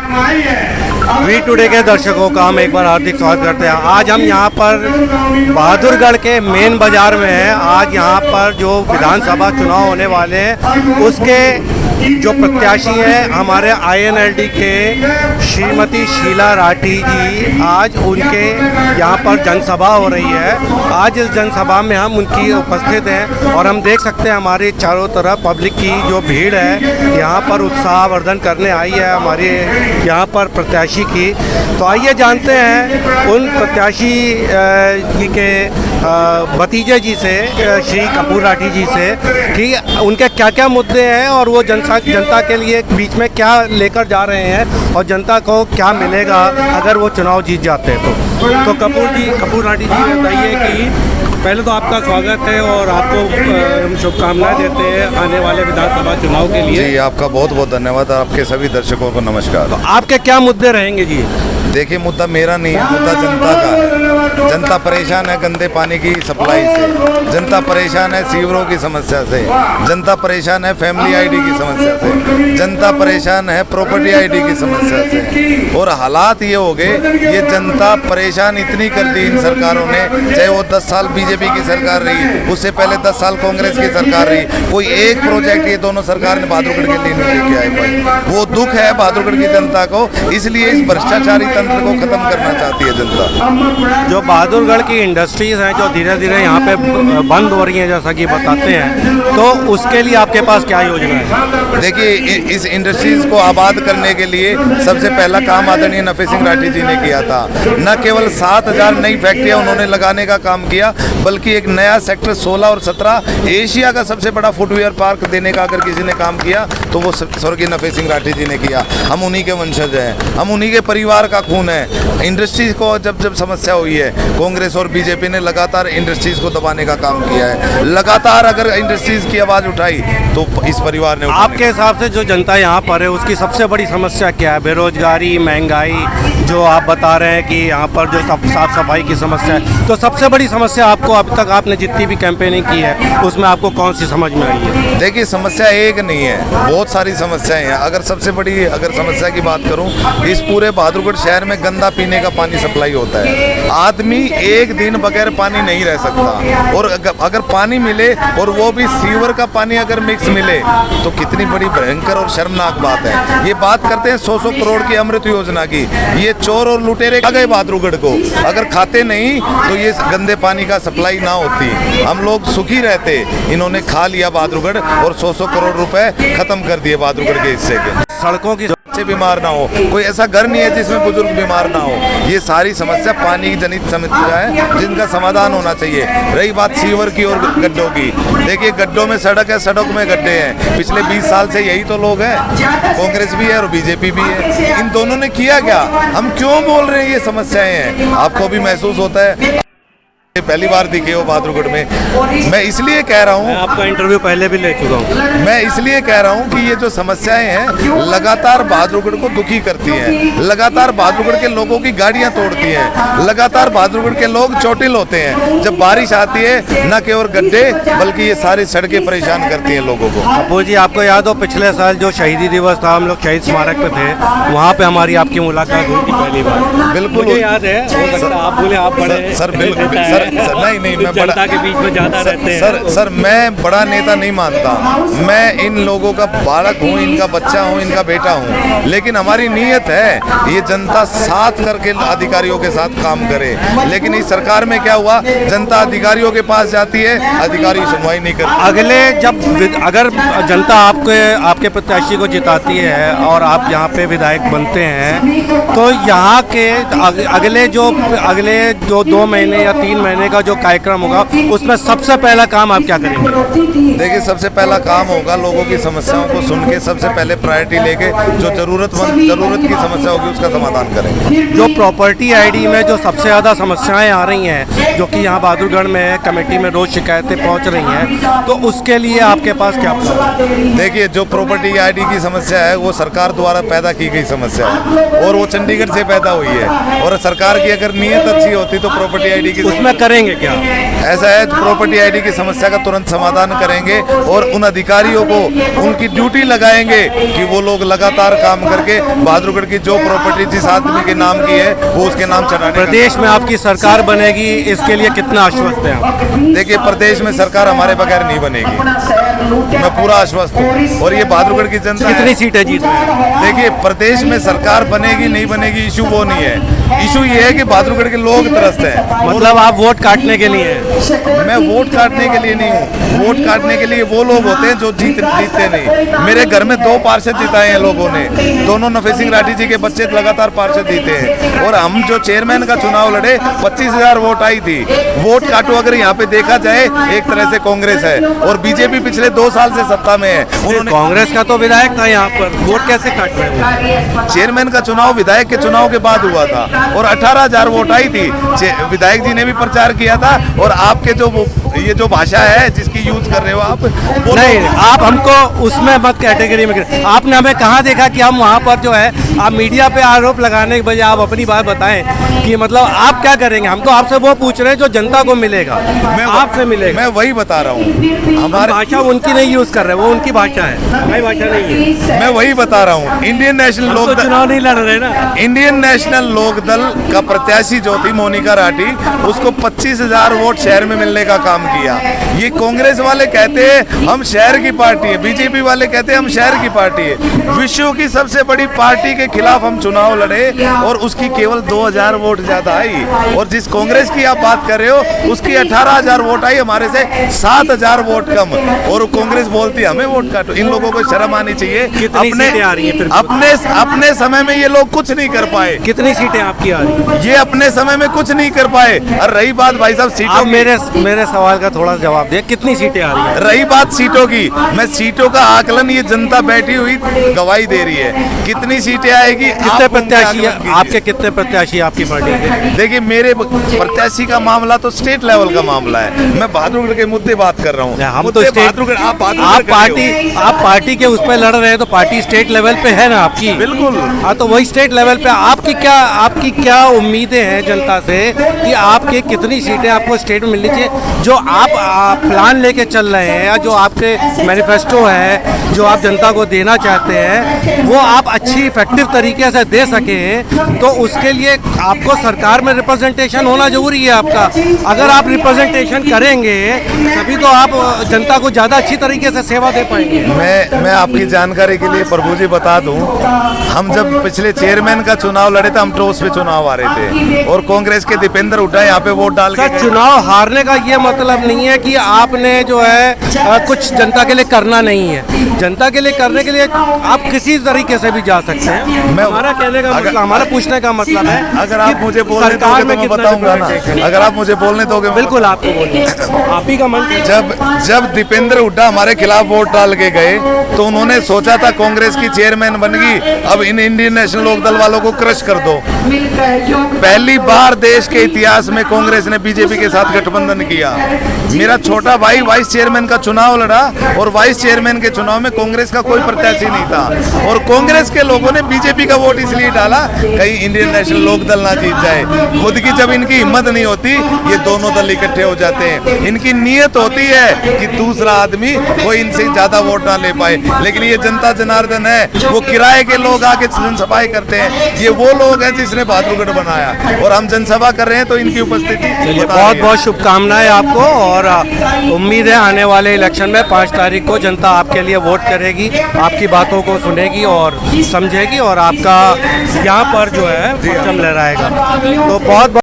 We today के दर्शकों का हम एक बार हार्दिक स्वागत करते हैं। आज हम यहाँ पर बहादुरगढ़ के मेन बाज़ार में हैं। आज यहाँ पर जो विधानसभा चुनाव होने वाले हैं उसके जो प्रत्याशी हैं हमारे INLD के श्रीमती शीला राठी जी, आज उनके यहाँ पर जनसभा हो रही है। आज इस जनसभा में हम उनकी उपस्थित हैं और हम देख सकते हैं हमारे चारों तरफ पब्लिक की जो भीड़ है यहाँ पर उत्साहवर्धन करने आई है हमारे यहाँ पर प्रत्याशी की। तो आइए जानते हैं उन प्रत्याशी जी के भतीजे जी से, श्री कपूर राठी जी से, कि उनके क्या क्या मुद्दे हैं और वो जनता के लिए बीच में क्या लेकर जा रहे हैं और जनता को क्या मिलेगा अगर वो चुनाव जीत जाते हैं तो कपूर राठी जी बताइए कि पहले तो आपका स्वागत है और आपको हम शुभकामनाएं देते हैं आने वाले विधानसभा चुनाव के लिए। जी, आपका बहुत बहुत धन्यवाद। आपके सभी दर्शकों को नमस्कार। तो आपके क्या मुद्दे रहेंगे जी? देखिए, मुद्दा मेरा नहीं है, मुद्दा जनता का है। जनता परेशान है गंदे पानी की सप्लाई से, जनता परेशान है सीवरों की समस्या से, जनता परेशान है फैमिली आईडी की समस्या से, जनता परेशान है प्रॉपर्टी आईडी की समस्या से। और हालात ये हो गए, ये जनता परेशान इतनी कर दी इन सरकारों ने, चाहे वो 10 साल बीजेपी की सरकार रही, उससे पहले 10 साल कांग्रेस की सरकार रही, कोई एक प्रोजेक्ट ये दोनों सरकार ने बहादुरगढ़ के लिए नहीं लेके आए भाई। वो दुख है बहादुरगढ़ की जनता को, इसलिए इस भ्रष्टाचारी तंत्र को खत्म करना चाहती है जनता। जो बहादुरगढ़ की इंडस्ट्रीज हैं जो धीरे धीरे यहाँ पे बंद हो रही हैं जैसा कि बताते हैं, तो उसके लिए आपके पास क्या योजना है? देखिए, इस इंडस्ट्रीज को आबाद करने के लिए सबसे पहला काम आदरणीय नफे सिंह राठी जी ने किया था। न केवल 7000 नई फैक्ट्रियां उन्होंने लगाने का काम किया, बल्कि एक नया सेक्टर 16 और 17 एशिया का सबसे बड़ा फुटवेयर पार्क देने का अगर किसी ने काम किया तो वो स्वर्गीय नफे सिंह राठी जी ने किया। हम उन्हीं के वंशज हैं, हम उन्हीं के परिवार का खून है। इंडस्ट्रीज को जब समस्या हुई है, कांग्रेस और बीजेपी ने लगातार इंडस्ट्रीज को दबाने का काम किया है। लगातार अगर इंडस्ट्रीज की आवाज़ उठाई तो इस परिवार ने। आपके हिसाब से जो जनता यहाँ पर है उसकी सबसे बड़ी समस्या क्या है? बेरोजगारी, महंगाई, जो आप बता रहे हैं कि यहाँ पर जो साफ सफाई की समस्या है, तो सबसे बड़ी समस्या आपको अब तक आपने जितनी भी कैंपेनिंग की है उसमें आपको कौन सी समझ में आई है? देखिए, समस्या एक नहीं है, बहुत सारी समस्याएं हैं। अगर सबसे बड़ी समस्या की बात करूं, इस पूरे बहादुरगढ़ शहर में गंदा पीने का पानी सप्लाई होता है। आदमी एक दिन बगैर पानी नहीं रह सकता, और अगर पानी मिले और वो भी सीवर का पानी अगर मिक्स मिले तो कितनी बड़ी भयंकर और शर्मनाक बात है। ये बात करते हैं 100 करोड़ की अमृत योजना की, ये चोर और लुटेरे खा गए बहादुरगढ़ को। अगर खाते नहीं तो ये गंदे पानी का सप्लाई ना होती, हम लोग सुखी रहते। इन्होंने खा लिया बहादुरगढ़ और 100 करोड़ रुपए खत्म कर दिए बहादुरगढ़ के हिस्से के। सड़कों की बच्चे बीमार ना हो, कोई ऐसा घर नहीं है जिसमें बुजुर्ग बीमार ना हो। ये सारी समस्या पानी की जनित समस्या है जिनका समाधान होना चाहिए। रही बात सीवर की और गड्ढों की, देखिए गड्ढों में सड़क है, सड़क में गड्ढे हैं। पिछले 20 साल से यही तो लोग हैं, कांग्रेस भी है और बीजेपी भी है। इन दोनों ने किया क्या? हम क्यों बोल रहे हैं ये समस्याएं हैं? आपको भी महसूस होता है, पहली बार दिखे हो बहादुरगढ़ में। मैं इसलिए कह रहा हूँ, आपका इंटरव्यू पहले भी ले चुका हूँ, मैं इसलिए कह रहा हूँ कि ये जो समस्याएं हैं लगातार बहादुरगढ़ को दुखी करती हैं, लगातार बहादुरगढ़ के लोगों की गाड़ियां तोड़ती हैं, लगातार बहादुरगढ़ के लोग चोटिल होते हैं। जब बारिश आती है न केवल गड्ढे बल्कि ये सारी सड़कें परेशान करती हैं लोगों को। कपूर जी, आपको याद हो पिछले साल जो शहीदी दिवस था, हम लोग शहीद स्मारक पे थे, वहाँ पे हमारी आपकी मुलाकात हुई थी पहली बार। बिल्कुल याद है। आप बोले आप बड़े सर, बिल्कुल नहीं, मैं जनता के बीच में ज्यादा रहते हैं। सर, मैं बड़ा नेता नहीं मानता। मैं इन लोगों का बालक हूँ, इनका बच्चा हूँ, इनका बेटा हूँ। लेकिन हमारी नीयत है ये जनता साथ करके अधिकारियों के साथ काम करे। लेकिन इस सरकार में क्या हुआ, जनता अधिकारियों के पास जाती है, अधिकारी सुनवाई नहीं करते। अगर जनता आपके प्रत्याशी को जिताती है और आप यहाँ पे विधायक बनते हैं तो यहाँ के अगले जो 2 महीने या 3 महीने का जो कार्यक्रम होगा उसमें सबसे पहला काम आप क्या करेंगे? देखिए, सबसे पहला काम होगा लोगों की समस्याओं को सुन के सबसे पहले प्रायोरिटी लेके जो जरूरत की समस्या होगी उसका समाधान करेंगे। जो प्रॉपर्टी आईडी में जो सबसे ज़्यादा समस्याएं आ रही हैं, जो कि यहाँ बहादुरगढ़ में कमेटी में रोज शिकायतें पहुँच रही हैं, तो उसके लिए आपके पास क्या प्लान? देखिए, जो प्रॉपर्टी आईडी की समस्या है वो सरकार द्वारा पैदा की गई समस्या है और वो चंडीगढ़ से पैदा हुई है। और सरकार की अगर नीयत अच्छी होती तो प्रॉपर्टी आईडी की उसमें करेंगे क्या? ऐसा है, प्रॉपर्टी आईडी की समस्या का तुरंत समाधान करेंगे और उन अधिकारियों को उनकी ड्यूटी लगाएंगे कि वो लोग लगातार काम करके बहादुरगढ़ की जो प्रॉपर्टी जिस आदमी के नाम की है वो उसके नाम चढ़ाने। प्रदेश में आपकी सरकार बनेगी, इसके लिए कितना आश्वस्त है आप? देखिए, प्रदेश में सरकार हमारे बगैर नहीं बनेगी, मैं पूरा आश्वस्त हूँ। और ये बहादुरगढ़ की जनता कितनी सीटें जीत रहे हैं? देखिए, प्रदेश में सरकार बनेगी नहीं बनेगी इशू वो नहीं है, इशू ये है कि बहादुरगढ़ के लोग त्रस्त हैं। मतलब आप वोट काटने के लिए हैं? मैं वोट काटने के लिए नहीं हूँ, वोट काटने के लिए वो लोग होते हैं जो जीतते नहीं। मेरे घर में 2 पार्षद जिताए हैं लोगों ने, दोनों नफे सिंह राठी जी के बच्चे लगातार पार्षद जीते हैं। और हम जो चेयरमैन का चुनाव लड़े 25,000 वोट आई थी। वोट काटो अगर यहाँ पे देखा जाए, एक तरह से कांग्रेस है और बीजेपी पिछले 2 साल से सत्ता में है। उन्होंने कांग्रेस का तो विधायक था यहाँ पर, वोट कैसे काट रहे हैं? चेयरमैन का चुनाव विधायक के चुनाव के बाद हुआ था और 18,000 वोट आई थी। विधायक जी ने भी प्रचार किया था। और आपके ये जो भाषा है जिसकी यूज कर रहे हो आप, वो नहीं, आप हमको उसमें मत कैटेगरी में। आपने हमें कहाँ देखा कि हम वहाँ पर जो है, आप मीडिया पे आरोप लगाने के बजाय आप अपनी बात बताएं कि मतलब आप क्या करेंगे। हम तो आपसे वो पूछ रहे हैं जो जनता को मिलेगा, आपसे मिलेगा। मैं वही बता रहा हूँ, हमारी भाषा उनकी नहीं यूज कर रहे, वो उनकी भाषा है, हमारी भाषा नहीं है। मैं वही बता रहा हूँ। इंडियन नेशनल लोक दल, चुनाव नहीं लड़ रहे ना। इंडियन नेशनल लोक दल का प्रत्याशी जो थी मोनिका राठी, उसको 25,000 वोट शहर में मिलने का काम किया। ये कांग्रेस वाले कहते हैं हम शहर की पार्टी है, बीजेपी वाले कहते हैं हम शहर की पार्टी है। विश्व की सबसे बड़ी पार्टी के खिलाफ हम चुनाव लड़े और उसकी केवल 2,000 वोट ज्यादा आई। और जिस कांग्रेस की आप बात कर रहे हो उसकी 18,000 वोट आई, हमारे से 7,000 वोट कम। और कांग्रेस बोलती है हमें वोट काटो। इन लोगों को शर्म आनी चाहिए। अपने समय में ये लोग कुछ नहीं कर पाए। कितनी सीटें आपकी आ रही? ये अपने समय में कुछ नहीं कर पाए। और रही बात भाई साहब सीटों, मेरे सवाल का थोड़ा जवाब दे, कितनी सीटें आ रही है? रही बात सीटों की, मैं सीटों का आकलन ये जनता बैठी हुई गवाही दे रही है। कितनी सीटें आएगी, कितने प्रत्याशी आपके, कितने प्रत्याशी आपकी पार्टी के? देखिए, मेरे प्रत्याशी का मामला तो स्टेट लेवल का मामला है। मैं बहादुरगढ़ के मुद्दे बात कर रहा हूँ। हम तो आप पार्टी के उस पर लड़ रहे हैं, तो पार्टी स्टेट लेवल पे है ना आपकी? बिल्कुल। हाँ, तो वही स्टेट लेवल पे आपकी क्या उम्मीदें हैं जनता से कि आपके कितनी सीटें आपको स्टेट में मिलनी चाहिए? जो आप प्लान लेके चल रहे हैं या जो आपके मैनिफेस्टो है, जो आप जनता को देना चाहते हैं, वो आप अच्छी इफेक्टिव तरीके से दे सकें, तो उसके लिए आपको सरकार में रिप्रेजेंटेशन होना जरूरी है आपका। अगर आप रिप्रेजेंटेशन करेंगे तभी तो आप जनता को ज़्यादा अच्छी तरीके से सेवा दे पाएंगे। मैं आपकी जानकारी के लिए प्रभु जी बता दूं, हम जब पिछले चेयरमैन का चुनाव लड़े थे, हम टॉस पे चुनाव हारे थे और कांग्रेस के दीपेंद्र हुड्डा यहाँ पे वोट डाल के। चुनाव हारने का ये मतलब नहीं है कि आपने जो है कुछ जनता के लिए करना नहीं है। जनता के लिए करने के लिए आप किसी तरीके से भी जा सकते हैं। हमारा कहने का मतलब, हमारा पूछने का मतलब है, अगर आप मुझे बोलने दोगे तो मैं बताऊंगा ना। अगर आप मुझे बोलने दोगे, बिल्कुल आपको बोलिए, आप ही का मन। जब दीपेंद्र हुड्डा हमारे खिलाफ वोट डाल के गए तो उन्होंने सोचा था कांग्रेस की चेयरमैन बन गई, अब इन इंडियन नेशनल लोक दल वालों को क्रश कर दो। पहली बार देश के इतिहास में कांग्रेस ने बीजेपी के साथ गठबंधन किया। मेरा छोटा भाई वाइस चेयरमैन का चुनाव लड़ा और वाइस चेयरमैन के चुनाव में कांग्रेस का कोई प्रत्याशी नहीं था और कांग्रेस के लोगों ने बीजेपी का वोट इसलिए डाला कहीं इंडियन नेशनल लोक दल ना जीत जाए। खुद की जब इनकी हिम्मत नहीं होती, ये दोनों दल इकट्ठे हो जाते हैं। इनकी नीयत होती है कि दूसरा आदमी कोई इनसे ज्यादा वोट ना ले पाए, लेकिन ये जनता जनार्दन है, वो किराए के लोग आके जनसभाएं करते हैं। ये वो लोग हैं जिसने बहादुरगढ़ बनाया और हम जनसभा कर रहे हैं तो इनकी उपस्थिति। बहुत बहुत शुभकामनाएं आपको और उम्मीद है आने वाले इलेक्शन में 5 तारीख को जनता आपके लिए वोट करेगी, आपकी बातों को सुनेगी और समझेगी और आपका यहाँ पर जो है परचम लहराएगा। तो बहुत